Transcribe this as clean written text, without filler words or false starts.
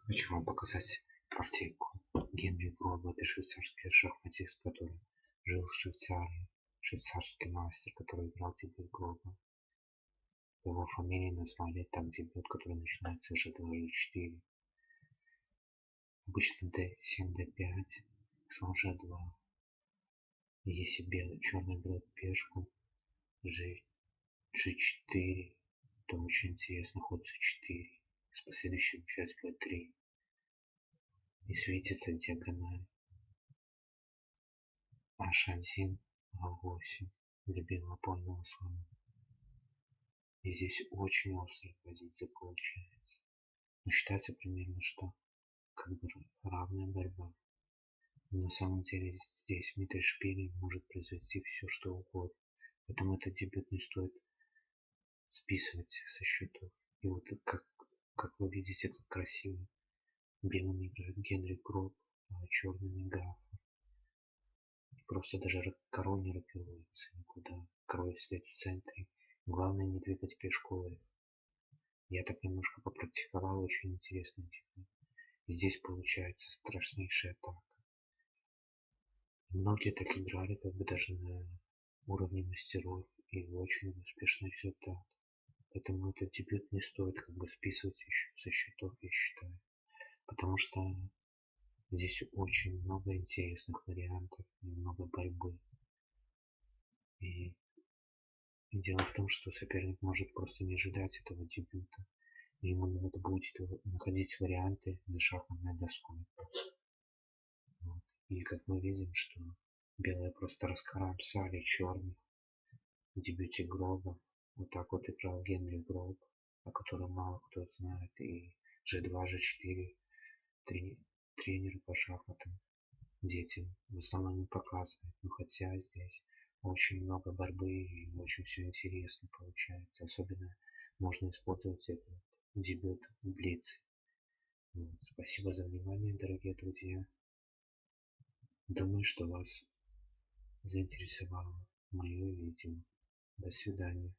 Хочу вам показать партийку Генри Гроба. Это швейцарский шахматист, который жил в Швейцарии. Швейцарский мастер, который играл дебют Гроба. Его фамилию назвали так дебют, который начинается с G2, G4. Обычно D7, D5, слон G2. Если белый, черный берет пешку G4, то очень интересно ход C4 с последующим ферзь B3. И светится диагональ H1, A8 для белопольного слона. И здесь очень острая позиция получается. Но считается примерно, что как бы равная борьба. Но на самом деле здесь в Митришпиле может произойти все что угодно. Поэтому этот дебют не стоит списывать со счетов. И вот как вы видите, как красиво белым играет Генри Гроб, а черными Гаффа. Просто даже король не рокируется никуда. Король стоит в центре. Главное не двигать пешку F. Я так немножко попрактиковал, очень интересно. Здесь получается страшнейшая атака. Многие так играли, как бы даже на уровне мастеров, и очень успешный результат. Поэтому этот дебют не стоит как бы списывать еще со счетов, я считаю. Потому что здесь очень много интересных вариантов, много борьбы. И дело в том, что соперник может просто не ожидать этого дебюта. И ему надо будет находить варианты за шахматной доской. Вот. И как мы видим, что белые просто раскромсали черных в дебюте Гроба. Вот так вот играл Генри Гроб, о котором мало кто знает. И G2, G4 тренеры по шахматам детям в основном не показывают. Но хотя здесь очень много борьбы и очень все интересно получается. Особенно можно использовать этот дебют в блице. Вот. Спасибо за внимание, дорогие друзья. Думаю, что вас заинтересовало мое видео. До свидания.